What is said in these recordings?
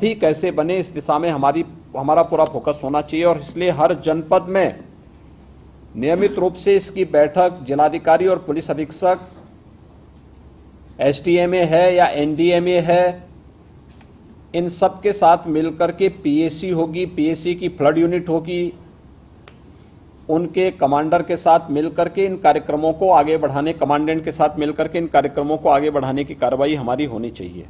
भी कैसे बने, इस दिशा में हमारा पूरा फोकस होना चाहिए। और इसलिए हर जनपद में नियमित रूप से इसकी बैठक जिलाधिकारी और पुलिस अधीक्षक, एसडीएमए है या एनडीएमए है, इन सब के साथ मिलकर के पीएसी होगी, पीएसी की फ्लड यूनिट होगी, उनके कमांडर के साथ मिलकर के इन कार्यक्रमों को आगे बढ़ाने, कमांडेंट के साथ मिलकर के इन कार्यक्रमों को आगे बढ़ाने की कार्रवाई हमारी होनी चाहिए।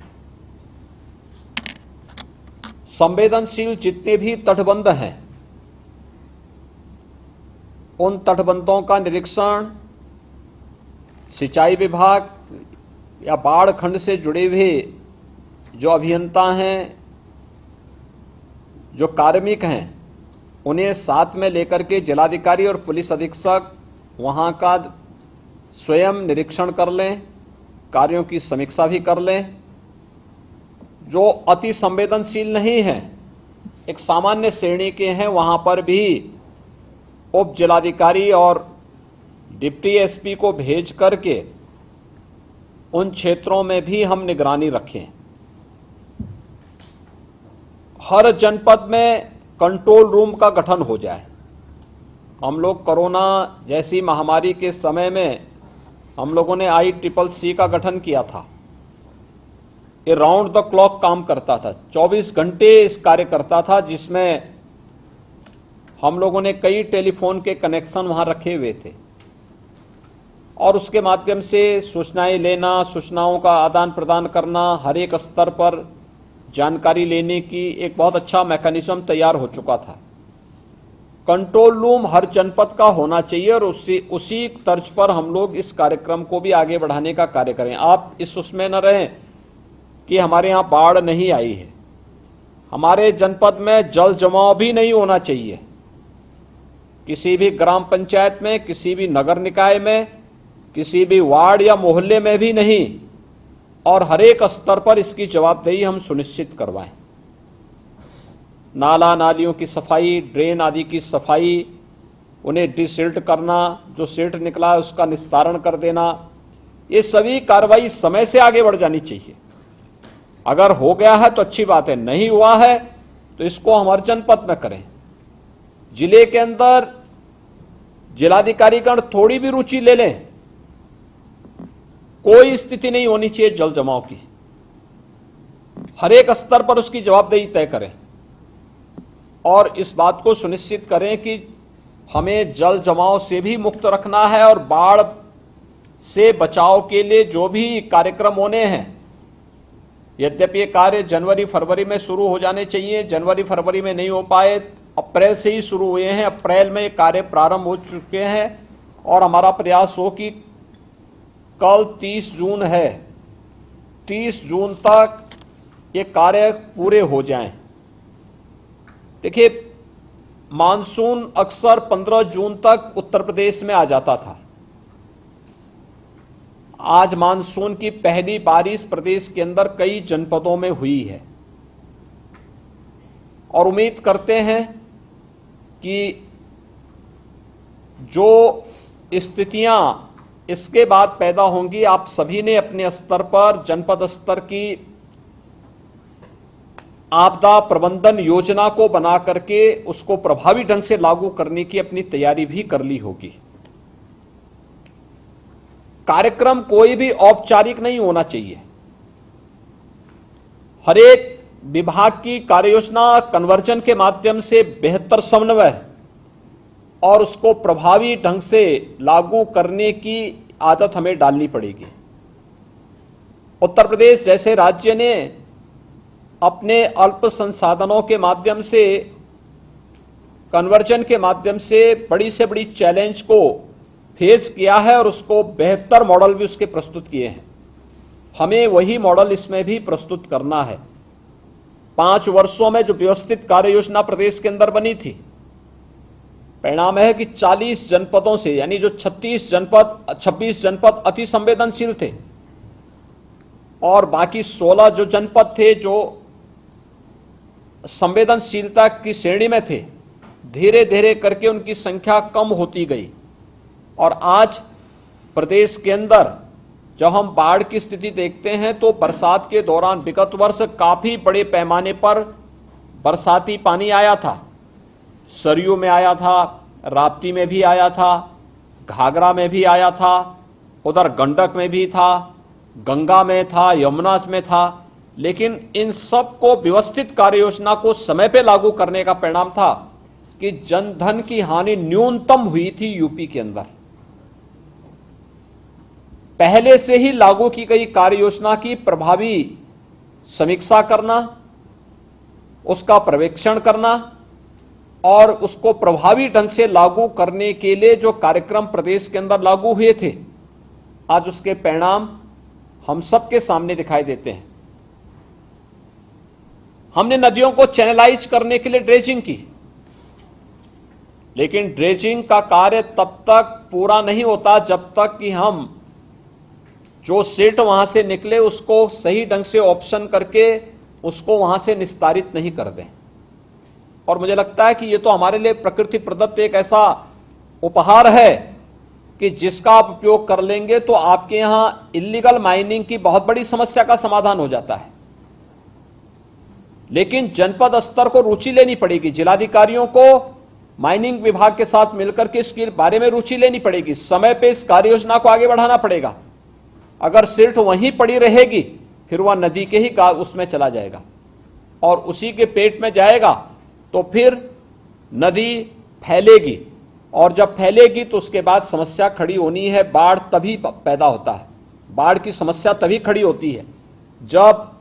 संवेदनशील जितने भी तटबंध हैं, उन तटबंधों का निरीक्षण सिंचाई विभाग या बाढ़ खंड से जुड़े हुए जो अभियंता हैं, जो कार्मिक हैं, उन्हें साथ में लेकर के जिलाधिकारी और पुलिस अधीक्षक वहां का स्वयं निरीक्षण कर लें, कार्यों की समीक्षा भी कर लें। जो अति संवेदनशील नहीं है, एक सामान्य श्रेणी के हैं, वहां पर भी उप जिलाधिकारी और डिप्टी एसपी को भेज करके उन क्षेत्रों में भी हम निगरानी रखें। हर जनपद में कंट्रोल रूम का गठन हो जाए। हम लोग कोरोना जैसी महामारी के समय में हम लोगों ने ICCC का गठन किया था। ये राउंड द क्लॉक काम करता था, 24 घंटे इस कार्य करता था, जिसमें हम लोगों ने कई टेलीफोन के कनेक्शन वहां रखे हुए थे और उसके माध्यम से सूचनाएं लेना, सूचनाओं का आदान प्रदान करना, हर एक स्तर पर जानकारी लेने की एक बहुत अच्छा मैकेनिज्म तैयार हो चुका था। कंट्रोल रूम हर जनपद का होना चाहिए और उसी तर्ज पर हम लोग इस कार्यक्रम को भी आगे बढ़ाने का कार्य करें। आप इस उसमें न रहें कि हमारे यहाँ बाढ़ नहीं आई है। हमारे जनपद में जल जमाव भी नहीं होना चाहिए, किसी भी ग्राम पंचायत में, किसी भी नगर निकाय में, किसी भी वार्ड या मोहल्ले में भी नहीं, और हर एक स्तर पर इसकी जवाबदेही हम सुनिश्चित करवाएं। नाला नालियों की सफाई, ड्रेन आदि की सफाई, उन्हें डिसिल्ट करना, जो सिल्ट निकला है उसका निस्तारण कर देना, ये सभी कार्रवाई समय से आगे बढ़ जानी चाहिए। अगर हो गया है तो अच्छी बात है, नहीं हुआ है तो इसको हम हर जनपद में करें। जिले के अंदर जिलाधिकारीगण थोड़ी भी रुचि ले लें, कोई स्थिति नहीं होनी चाहिए जल जमाव की। हर एक स्तर पर उसकी जवाबदेही तय करें और इस बात को सुनिश्चित करें कि हमें जल जमाव से भी मुक्त रखना है और बाढ़ से बचाव के लिए जो भी कार्यक्रम होने हैं, यद्यपि ये कार्य जनवरी फरवरी में शुरू हो जाने चाहिए, जनवरी फरवरी में नहीं हो पाए, अप्रैल से ही शुरू हुए हैं, अप्रैल में ये कार्य प्रारंभ हो चुके हैं और हमारा प्रयास हो कि कल 30 जून है, 30 जून तक ये कार्य पूरे हो जाएं। देखिए, मानसून अक्सर 15 जून तक उत्तर प्रदेश में आ जाता था। आज मानसून की पहली बारिश प्रदेश के अंदर कई जनपदों में हुई है और उम्मीद करते हैं कि जो स्थितियां इसके बाद पैदा होंगी, आप सभी ने अपने स्तर पर जनपद स्तर की आपदा प्रबंधन योजना को बना करके उसको प्रभावी ढंग से लागू करने की अपनी तैयारी भी कर ली होगी। कार्यक्रम कोई भी औपचारिक नहीं होना चाहिए। हर एक विभाग की कार्ययोजना कन्वर्जन के माध्यम से बेहतर समन्वय और उसको प्रभावी ढंग से लागू करने की आदत हमें डालनी पड़ेगी। उत्तर प्रदेश जैसे राज्य ने अपने अल्प संसाधनों के माध्यम से, कन्वर्जन के माध्यम से बड़ी से बड़ी चैलेंज को फेस किया है और उसको बेहतर मॉडल भी उसके प्रस्तुत किए हैं। हमें वही मॉडल इसमें भी प्रस्तुत करना है। 5 वर्षों में जो व्यवस्थित कार्य योजना प्रदेश के अंदर बनी थी, परिणाम है कि 40 जनपदों से, यानी जो 26 जनपद अति संवेदनशील थे और बाकी 16 जो जनपद थे जो संवेदनशीलता की श्रेणी में थे, धीरे धीरे करके उनकी संख्या कम होती गई और आज प्रदेश के अंदर जब हम बाढ़ की स्थिति देखते हैं तो बरसात के दौरान विगत वर्ष काफी बड़े पैमाने पर बरसाती पानी आया था। सरयू में आया था, राप्ती में भी आया था, घाघरा में भी आया था, उधर गंडक में भी था, गंगा में था, यमुना में था। लेकिन इन सब को व्यवस्थित कार्य योजना को समय पे लागू करने का परिणाम था कि जनधन की हानि न्यूनतम हुई थी यूपी के अंदर। पहले से ही लागू की गई कार्य योजना की प्रभावी समीक्षा करना, उसका पर्यवेक्षण करना और उसको प्रभावी ढंग से लागू करने के लिए जो कार्यक्रम प्रदेश के अंदर लागू हुए थे, आज उसके परिणाम हम सबके सामने दिखाई देते हैं। हमने नदियों को चैनलाइज करने के लिए ड्रेजिंग की, लेकिन ड्रेजिंग का कार्य तब तक पूरा नहीं होता जब तक कि हम जो सिल्ट वहां से निकले उसको सही ढंग से ऑप्शन करके उसको वहां से निस्तारित नहीं कर दें। और मुझे लगता है कि ये तो हमारे लिए प्रकृति प्रदत्त एक ऐसा उपहार है कि जिसका आप उपयोग कर लेंगे तो आपके यहां इल्लीगल माइनिंग की बहुत बड़ी समस्या का समाधान हो जाता है। लेकिन जनपद स्तर को रुचि लेनी पड़ेगी, जिलाधिकारियों को माइनिंग विभाग के साथ मिलकर के इसके बारे में रुचि लेनी पड़ेगी, समय पे इस कार्य योजना को आगे बढ़ाना पड़ेगा। अगर सिर्फ वहीं पड़ी रहेगी फिर वह नदी के ही उसमें चला जाएगा और उसी के पेट में जाएगा तो फिर नदी फैलेगी और जब फैलेगी तो उसके बाद समस्या खड़ी होनी है। बाढ़ तभी पैदा होता है, बाढ़ की समस्या तभी खड़ी होती है जब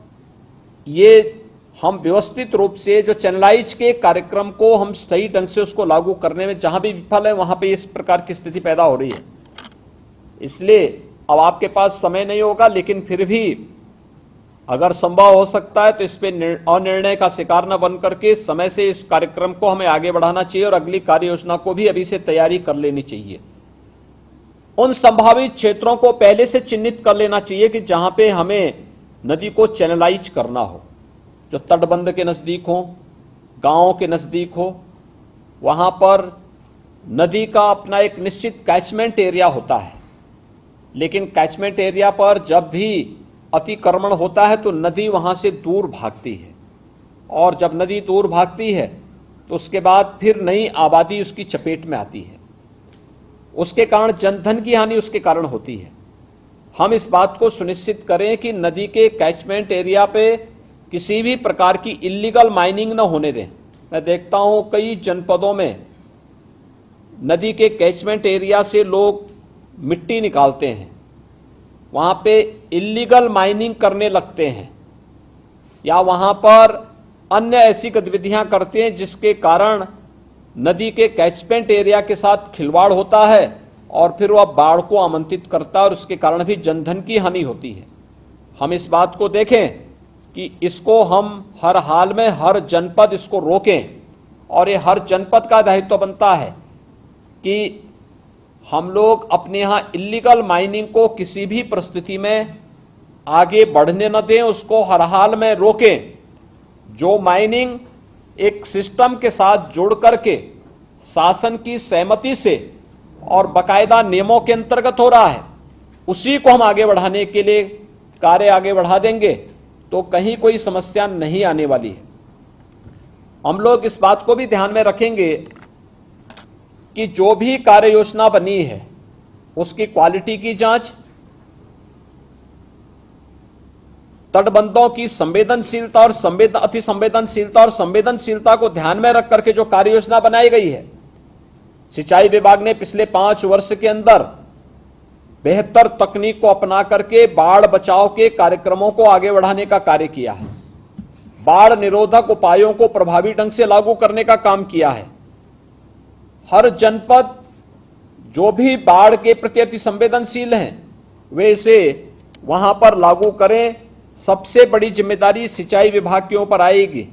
ये हम व्यवस्थित रूप से जो चैनलाइज के कार्यक्रम को हम सही ढंग से उसको लागू करने में जहां भी विफल है वहां पे इस प्रकार की स्थिति पैदा हो रही है। इसलिए अब आपके पास समय नहीं होगा, लेकिन फिर भी अगर संभव हो सकता है तो इस पे अनिर्णय का शिकार न बन करके समय से इस कार्यक्रम को हमें आगे बढ़ाना चाहिए और अगली कार्य योजना को भी अभी से तैयारी कर लेनी चाहिए। उन संभावित क्षेत्रों को पहले से चिन्हित कर लेना चाहिए कि जहां पे हमें नदी को चैनलाइज करना हो, जो तटबंध के नजदीक हो, गांवों के नजदीक हो, वहां पर नदी का अपना एक निश्चित कैचमेंट एरिया होता है। लेकिन कैचमेंट एरिया पर जब भी अतिक्रमण होता है तो नदी वहां से दूर भागती है और जब नदी दूर भागती है तो उसके बाद फिर नई आबादी उसकी चपेट में आती है, उसके कारण जनधन की हानि उसके कारण होती है। हम इस बात को सुनिश्चित करें कि नदी के कैचमेंट एरिया पे किसी भी प्रकार की इल्लीगल माइनिंग न होने दें। मैं देखता हूं कई जनपदों में नदी के कैचमेंट एरिया से लोग मिट्टी निकालते हैं, वहां पे इल्लीगल माइनिंग करने लगते हैं या वहां पर अन्य ऐसी गतिविधियां करते हैं जिसके कारण नदी के कैचमेंट एरिया के साथ खिलवाड़ होता है और फिर वह बाढ़ को आमंत्रित करता है और उसके कारण भी जनधन की हानि होती है। हम इस बात को देखें कि इसको हम हर हाल में हर जनपद इसको रोकें और ये हर जनपद का दायित्व बनता है कि हम लोग अपने यहां इल्लीगल माइनिंग को किसी भी परिस्थिति में आगे बढ़ने न दें, उसको हर हाल में रोकें। जो माइनिंग एक सिस्टम के साथ जोड़ करके शासन की सहमति से और बाकायदा नियमों के अंतर्गत हो रहा है, उसी को हम आगे बढ़ाने के लिए कार्य आगे बढ़ा देंगे तो कहीं कोई समस्या नहीं आने वाली है। हम लोग इस बात को भी ध्यान में रखेंगे कि जो भी कार्य योजना बनी है उसकी क्वालिटी की जांच, तटबंधों की संवेदनशीलता और अति संवेदनशीलता और संवेदनशीलता को ध्यान में रख करके जो कार्य योजना बनाई गई है। सिंचाई विभाग ने पिछले 5 वर्ष के अंदर बेहतर तकनीक को अपना करके बाढ़ बचाव के कार्यक्रमों को आगे बढ़ाने का कार्य किया है, बाढ़ निरोधक उपायों को प्रभावी ढंग से लागू करने का काम किया है। हर जनपद जो भी बाढ़ के प्रति अति संवेदनशील हैं वे इसे वहां पर लागू करें। सबसे बड़ी जिम्मेदारी सिंचाई विभाग के ऊपर आएगी,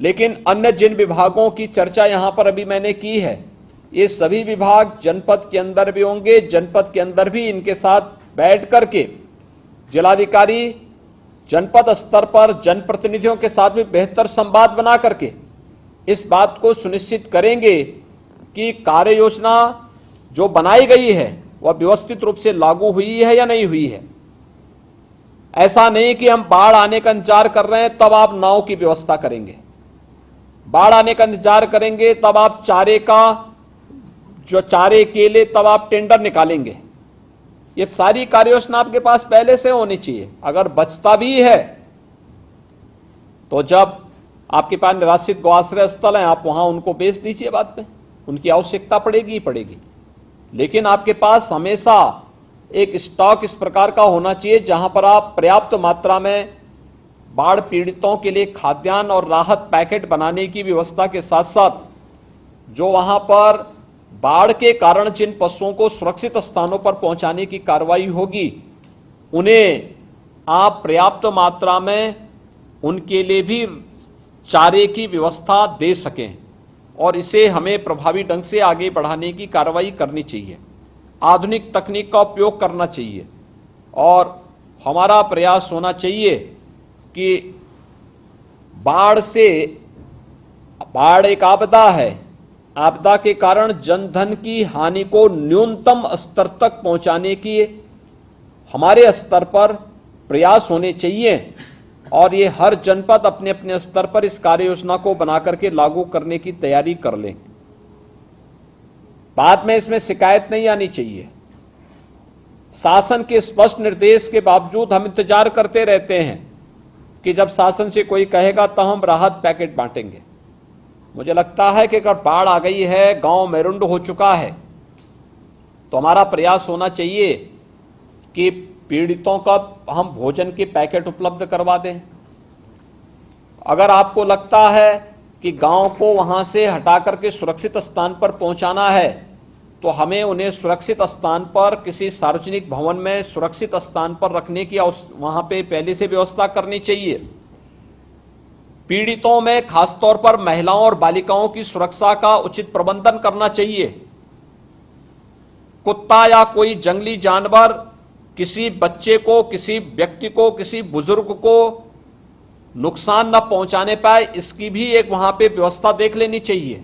लेकिन अन्य जिन विभागों की चर्चा यहां पर अभी मैंने की है, ये सभी विभाग जनपद के अंदर भी होंगे। जनपद के अंदर भी इनके साथ बैठ करके जिलाधिकारी जनपद स्तर पर जनप्रतिनिधियों के साथ भी बेहतर संवाद बना करके इस बात को सुनिश्चित करेंगे कि कार्य योजना जो बनाई गई है वह व्यवस्थित रूप से लागू हुई है या नहीं हुई है। ऐसा नहीं कि हम बाढ़ आने का इंतजार कर रहे हैं तब आप नाव की व्यवस्था करेंगे, बाढ़ आने का इंतजार करेंगे तब आप चारे का जो चारे केले तब आप टेंडर निकालेंगे। ये सारी कार्य योजना आपके पास पहले से होनी चाहिए। अगर बचता भी है तो जब आपके पास निराश्रित गौआश्रय स्थल हैं आप वहां उनको बेच दीजिए, बाद में उनकी आवश्यकता पड़ेगी ही पड़ेगी। लेकिन आपके पास हमेशा एक स्टॉक इस प्रकार का होना चाहिए जहां पर आप पर्याप्त मात्रा में बाढ़ पीड़ितों के लिए खाद्यान्न और राहत पैकेट बनाने की व्यवस्था के साथ साथ जो वहां पर बाढ़ के कारण जिन पशुओं को सुरक्षित स्थानों पर पहुंचाने की कार्रवाई होगी उन्हें आप पर्याप्त मात्रा में उनके लिए भी चारे की व्यवस्था दे सकें और इसे हमें प्रभावी ढंग से आगे बढ़ाने की कार्रवाई करनी चाहिए। आधुनिक तकनीक का उपयोग करना चाहिए और हमारा प्रयास होना चाहिए कि बाढ़ एक आपदा है, आपदा के कारण जनधन की हानि को न्यूनतम स्तर तक पहुंचाने की हमारे स्तर पर प्रयास होने चाहिए और ये हर जनपद अपने अपने स्तर पर इस कार्य योजना को बनाकर के लागू करने की तैयारी कर लें। बाद में इसमें शिकायत नहीं आनी चाहिए। शासन के स्पष्ट निर्देश के बावजूद हम इंतजार करते रहते हैं कि जब शासन से कोई कहेगा तो हम राहत पैकेट बांटेंगे। मुझे लगता है कि अगर बाढ़ आ गई है, गांव मेरुंड हो चुका है, तो हमारा प्रयास होना चाहिए कि पीड़ितों का हम भोजन के पैकेट उपलब्ध करवा दें। अगर आपको लगता है कि गांव को वहां से हटा करके सुरक्षित स्थान पर पहुंचाना है तो हमें उन्हें सुरक्षित स्थान पर किसी सार्वजनिक भवन में सुरक्षित स्थान पर रखने की वहां पे पहले से व्यवस्था करनी चाहिए। पीड़ितों में खासतौर पर महिलाओं और बालिकाओं की सुरक्षा का उचित प्रबंधन करना चाहिए। कुत्ता या कोई जंगली जानवर किसी बच्चे को, किसी व्यक्ति को, किसी बुजुर्ग को नुकसान न पहुंचाने पाए, इसकी भी एक वहां पे व्यवस्था देख लेनी चाहिए।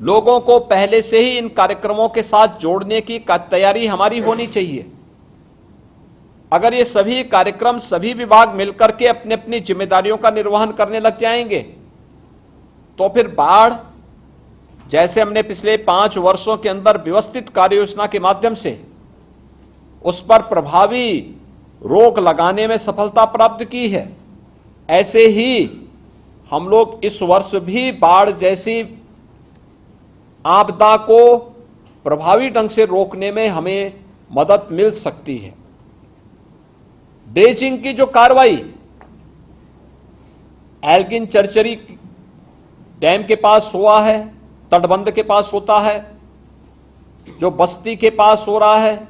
लोगों को पहले से ही इन कार्यक्रमों के साथ जोड़ने की तैयारी हमारी होनी चाहिए। अगर ये सभी कार्यक्रम सभी विभाग मिलकर के अपनी अपनी जिम्मेदारियों का निर्वहन करने लग जाएंगे तो फिर बाढ़ जैसे हमने पिछले 5 वर्षों के अंदर व्यवस्थित कार्य योजना के माध्यम से उस पर प्रभावी रोक लगाने में सफलता प्राप्त की है, ऐसे ही हम लोग इस वर्ष भी बाढ़ जैसी आपदा को प्रभावी ढंग से रोकने में हमें मदद मिल सकती है। ड्रेजिंग की जो कार्रवाई एल्गिन चरचरी डैम के पास हुआ है, तटबंध के पास होता है, जो बस्ती के पास हो रहा है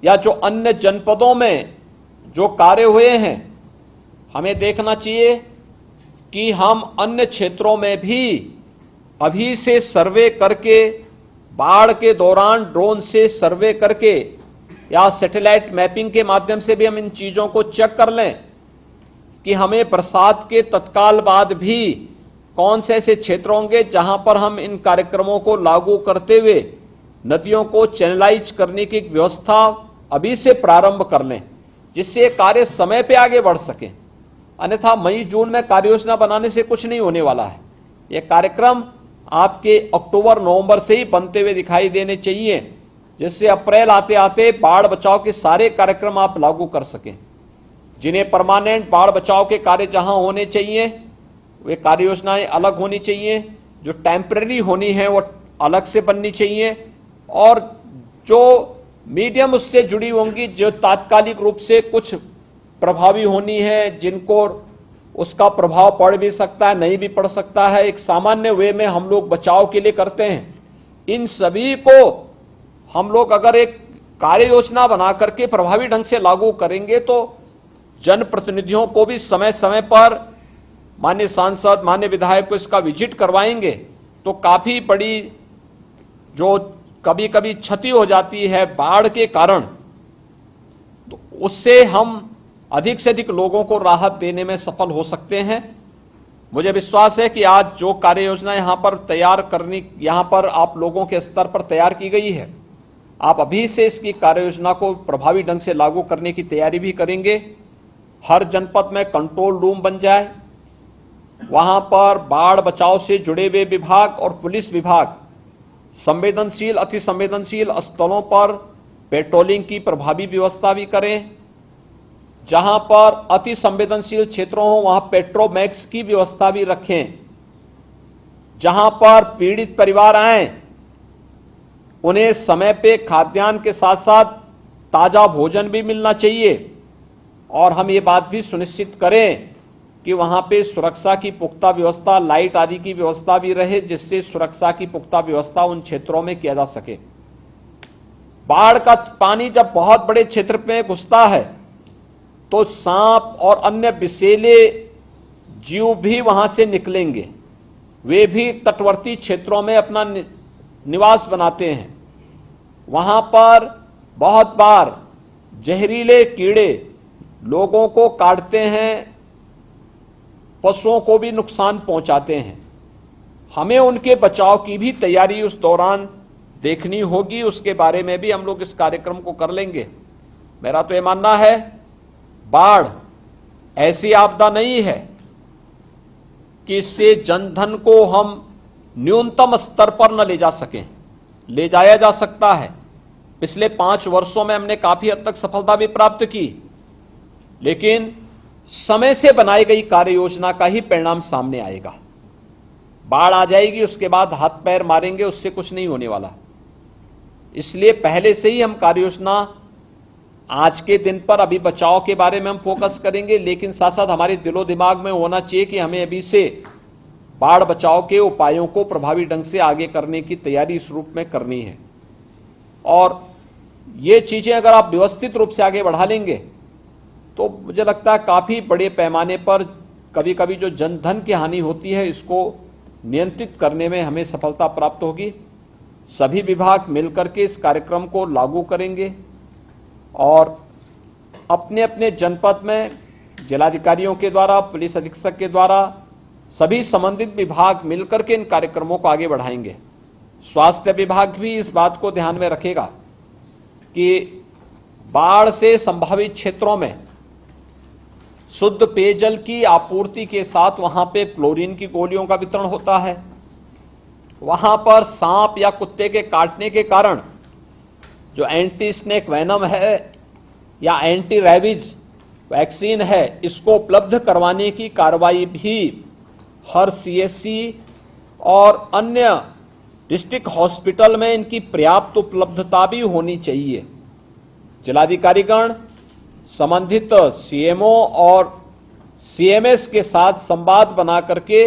या जो अन्य जनपदों में जो कार्य हुए हैं, हमें देखना चाहिए कि हम अन्य क्षेत्रों में भी अभी से सर्वे करके बाढ़ के दौरान ड्रोन से सर्वे करके या सैटेलाइट मैपिंग के माध्यम से भी हम इन चीजों को चेक कर लें कि हमें बरसात के तत्काल बाद भी कौन से ऐसे क्षेत्र होंगे जहां पर हम इन कार्यक्रमों को लागू करते हुए नदियों को चैनलाइज करने की व्यवस्था अभी से प्रारंभ कर लें, जिससे कार्य समय पे आगे बढ़ सके। अन्यथा मई जून में कार्य योजना बनाने से कुछ नहीं होने वाला है। यह कार्यक्रम आपके अक्टूबर नवंबर से ही बनते हुए दिखाई देने चाहिए, जिससे अप्रैल आते आते बाढ़ बचाव के सारे कार्यक्रम आप लागू कर सकें। जिन्हें परमानेंट बाढ़ बचाव के कार्य जहां होने चाहिए वे कार्य योजनाएं अलग होनी चाहिए, जो टेम्पररी होनी है वो अलग से बननी चाहिए, और जो मीडियम उससे जुड़ी होंगी, जो तात्कालिक रूप से कुछ प्रभावी होनी है, जिनको उसका प्रभाव पड़ भी सकता है, नहीं भी पड़ सकता है, एक सामान्य वे में हम लोग बचाव के लिए करते हैं। इन सभी को हम लोग अगर एक कार्य योजना बना करके प्रभावी ढंग से लागू करेंगे तो जनप्रतिनिधियों को भी समय समय पर माननीय सांसद, माननीय विधायक को इसका विजिट करवाएंगे तो काफी बड़ी जो कभी कभी क्षति हो जाती है बाढ़ के कारण, तो उससे हम अधिक से अधिक लोगों को राहत देने में सफल हो सकते हैं। मुझे विश्वास है कि आज जो कार्य योजना यहां पर तैयार करनी, यहां पर आप लोगों के स्तर पर तैयार की गई है, आप अभी से इसकी कार्य योजना को प्रभावी ढंग से लागू करने की तैयारी भी करेंगे। हर जनपद में कंट्रोल रूम बन जाए, वहां पर बाढ़ बचाव से जुड़े हुए विभाग और पुलिस विभाग संवेदनशील, अति संवेदनशील स्थलों पर पेट्रोलिंग की प्रभावी व्यवस्था भी करें। जहां पर अति संवेदनशील क्षेत्रों हो वहां पेट्रोमैक्स की व्यवस्था भी रखें। जहां पर पीड़ित परिवार आए उन्हें समय पे खाद्यान्न के साथ साथ ताजा भोजन भी मिलना चाहिए। और हम ये बात भी सुनिश्चित करें कि वहां पे सुरक्षा की पुख्ता व्यवस्था, लाइट आदि की व्यवस्था भी रहे, जिससे सुरक्षा की पुख्ता व्यवस्था उन क्षेत्रों में किया जा सके। बाढ़ का पानी जब बहुत बड़े क्षेत्र में घुसता है तो सांप और अन्य विषैले जीव भी वहां से निकलेंगे। वे भी तटवर्ती क्षेत्रों में अपना निवास बनाते हैं। वहां पर बहुत बार जहरीले कीड़े लोगों को काटते हैं, पशुओं को भी नुकसान पहुंचाते हैं। हमें उनके बचाव की भी तैयारी उस दौरान देखनी होगी। उसके बारे में भी हम लोग इस कार्यक्रम को कर लेंगे। मेरा तो यह मानना है, बाढ़ ऐसी आपदा नहीं है कि इससे जनधन को हम न्यूनतम स्तर पर न ले जा सकें। ले जाया जा सकता है। पिछले 5 वर्षों में हमने काफी हद तक सफलता भी प्राप्त की, लेकिन समय से बनाई गई कार्य योजना का ही परिणाम सामने आएगा। बाढ़ आ जाएगी, उसके बाद हाथ पैर मारेंगे, उससे कुछ नहीं होने वाला। इसलिए पहले से ही हम कार्य योजना आज के दिन पर अभी बचाव के बारे में हम फोकस करेंगे, लेकिन साथ साथ हमारे दिलो दिमाग में होना चाहिए कि हमें अभी से बाढ़ बचाव के उपायों को प्रभावी ढंग से आगे करने की तैयारी इस रूप में करनी है। और ये चीजें अगर आप व्यवस्थित रूप से आगे बढ़ा लेंगे तो मुझे लगता है काफी बड़े पैमाने पर कभी कभी जो जनधन की हानि होती है इसको नियंत्रित करने में हमें सफलता प्राप्त होगी। सभी विभाग मिलकर के इस कार्यक्रम को लागू करेंगे और अपने अपने जनपद में जिलाधिकारियों के द्वारा, पुलिस अधीक्षक के द्वारा सभी संबंधित विभाग मिलकर के इन कार्यक्रमों को आगे बढ़ाएंगे। स्वास्थ्य विभाग भी इस बात को ध्यान में रखेगा कि बाढ़ से संभावित क्षेत्रों में शुद्ध पेयजल की आपूर्ति के साथ वहां पे क्लोरीन की गोलियों का वितरण होता है। वहां पर सांप या कुत्ते के काटने के कारण जो एंटी स्नेक वेनम है या एंटी रैबीज वैक्सीन है, इसको उपलब्ध करवाने की कार्रवाई भी हर सीएससी और अन्य डिस्ट्रिक्ट हॉस्पिटल में इनकी पर्याप्त उपलब्धता भी होनी चाहिए। जिलाधिकारीगण संबंधित सीएमओ और सीएमएस के साथ संवाद बना करके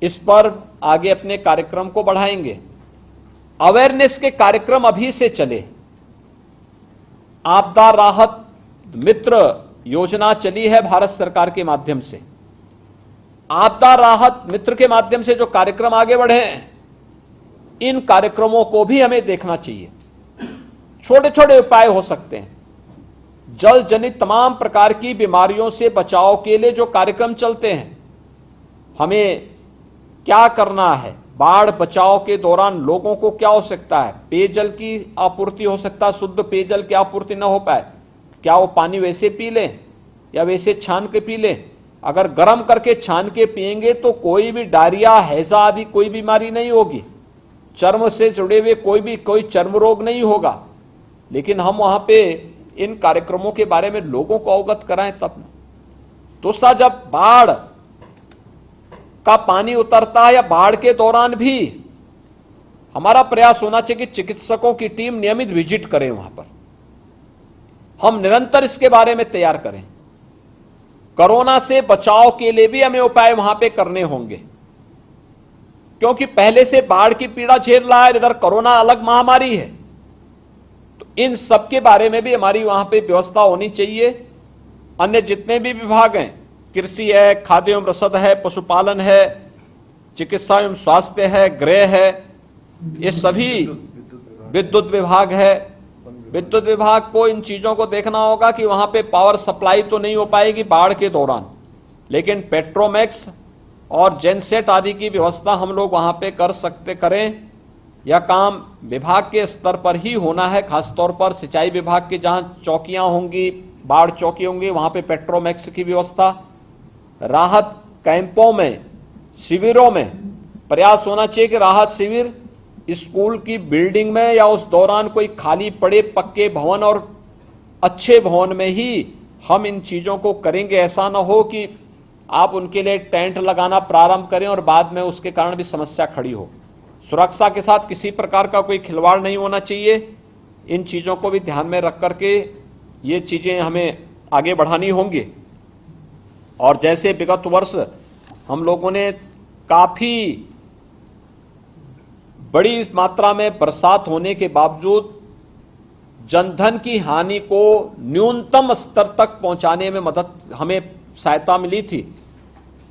इस पर आगे अपने कार्यक्रम को बढ़ाएंगे। अवेयरनेस के कार्यक्रम अभी से चले। आपदा राहत मित्र योजना चली है भारत सरकार के माध्यम से। आपदा राहत मित्र के माध्यम से जो कार्यक्रम आगे बढ़े हैं, इन कार्यक्रमों को भी हमें देखना चाहिए। छोटे छोटे उपाय हो सकते हैं। जल जनित तमाम प्रकार की बीमारियों से बचाव के लिए जो कार्यक्रम चलते हैं, हमें क्या करना है, बाढ़ बचाव के दौरान लोगों को क्या हो सकता है, पेयजल की आपूर्ति हो सकता है, शुद्ध पेयजल की आपूर्ति न हो पाए, क्या वो पानी वैसे पी लें या वैसे छान के पी लें। अगर गर्म करके छान के पिएंगे तो कोई भी डायरिया, हैजा आदि कोई बीमारी नहीं होगी। चर्म से जुड़े हुए कोई चर्म रोग नहीं होगा। लेकिन हम वहां पे इन कार्यक्रमों के बारे में लोगों को अवगत कराएं तब न। दूसरा, जब बाढ़ का पानी उतरता है या बाढ़ के दौरान भी हमारा प्रयास होना चाहिए कि चिकित्सकों की टीम नियमित विजिट करे वहां पर। हम निरंतर इसके बारे में तैयार करें। कोरोना से बचाव के लिए भी हमें उपाय वहां पे करने होंगे, क्योंकि पहले से बाढ़ की पीड़ा झेल रहा है, इधर कोरोना अलग महामारी है। तो इन सब के बारे में भी हमारी वहां पे व्यवस्था होनी चाहिए। अन्य जितने भी विभाग हैं, कृषि है, खाद्य एवं रसद है, पशुपालन है, चिकित्सा एवं स्वास्थ्य है, गृह है, ये सभी, विद्युत विभाग है, विद्युत विभाग को इन चीजों को देखना होगा कि वहां पे पावर सप्लाई तो नहीं हो पाएगी बाढ़ के दौरान, लेकिन पेट्रोमैक्स और जेनसेट आदि की व्यवस्था हम लोग वहां पे करें यह काम विभाग के स्तर पर ही होना है, खासतौर पर सिंचाई विभाग के जहां चौकियां होंगी, बाढ़ चौकी होंगी, वहां पे पेट्रोमैक्स की व्यवस्था, राहत कैंपों में, शिविरों में प्रयास होना चाहिए कि राहत शिविर स्कूल की बिल्डिंग में या उस दौरान कोई खाली पड़े पक्के भवन और अच्छे भवन में ही हम इन चीजों को करेंगे। ऐसा ना हो कि आप उनके लिए टेंट लगाना प्रारंभ करें और बाद में उसके कारण भी समस्या खड़ी हो। सुरक्षा के साथ किसी प्रकार का कोई खिलवाड़ नहीं होना चाहिए। इन चीजों को भी ध्यान में रख करके ये चीजें हमें आगे बढ़ानी होंगी। और जैसे विगत वर्ष हम लोगों ने काफी बड़ी मात्रा में बरसात होने के बावजूद जनधन की हानि को न्यूनतम स्तर तक पहुंचाने में हमें सहायता मिली थी।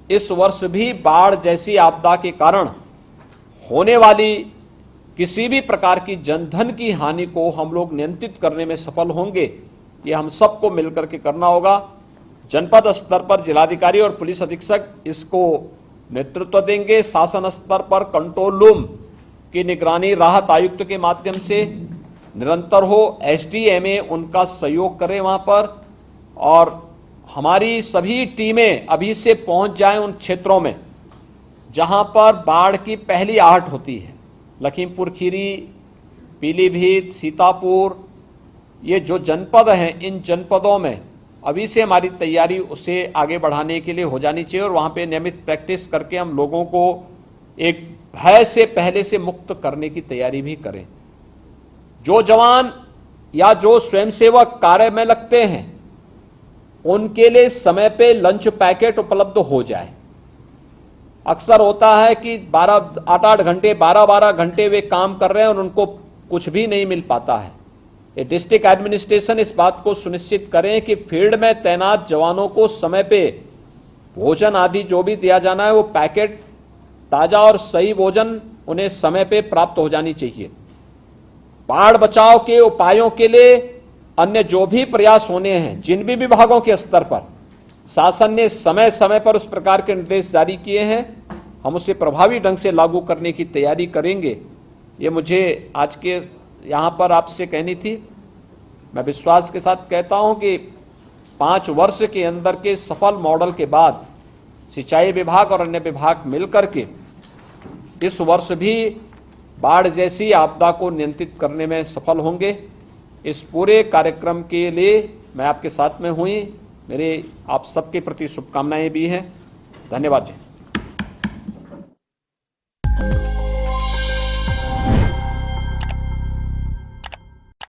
इस वर्ष भी बाढ़ जैसी आपदा के कारण होने वाली किसी भी प्रकार की जनधन की हानि को हम लोग नियंत्रित करने में सफल होंगे। ये हम सबको मिलकर के करना होगा। जनपद स्तर पर जिलाधिकारी और पुलिस अधीक्षक इसको नेतृत्व देंगे। शासन स्तर पर कंट्रोल रूम की निगरानी राहत आयुक्त के माध्यम से निरंतर हो। एसडीएमए उनका सहयोग करे वहां पर, और हमारी सभी टीमें अभी से पहुंच जाएं उन क्षेत्रों में जहां पर बाढ़ की पहली आहट होती है। लखीमपुर खीरी, पीलीभीत, सीतापुर, ये जो जनपद हैं, इन जनपदों में अभी से हमारी तैयारी उसे आगे बढ़ाने के लिए हो जानी चाहिए और वहां पे नियमित प्रैक्टिस करके हम लोगों को एक भय से पहले से मुक्त करने की तैयारी भी करें। जो जवान या जो स्वयंसेवक कार्य में लगते हैं उनके लिए समय पे लंच पैकेट उपलब्ध हो जाए। अक्सर होता है कि 8-8 घंटे 12-12 घंटे वे काम कर रहे हैं और उनको कुछ भी नहीं मिल पाता है। ये डिस्ट्रिक्ट एडमिनिस्ट्रेशन इस बात को सुनिश्चित करें कि फील्ड में तैनात जवानों को समय पे भोजन आदि जो भी दिया जाना है वो पैकेट ताजा और सही भोजन उन्हें समय पे प्राप्त हो जानी चाहिए। बाढ़ बचाव के उपायों के लिए अन्य जो भी प्रयास होने हैं, जिन भी विभागों के स्तर पर शासन ने समय समय पर उस प्रकार के निर्देश जारी किए हैं, हम उसे प्रभावी ढंग से लागू करने की तैयारी करेंगे। ये मुझे आज के यहां पर आपसे कहनी थी। मैं विश्वास के साथ कहता हूं कि 5 वर्ष के अंदर के सफल मॉडल के बाद सिंचाई विभाग और अन्य विभाग मिलकर के इस वर्ष भी बाढ़ जैसी आपदा को नियंत्रित करने में सफल होंगे। इस पूरे कार्यक्रम के लिए मैं आपके साथ में हुई, मेरे आप सबके प्रति शुभकामनाएं भी हैं। धन्यवाद जी।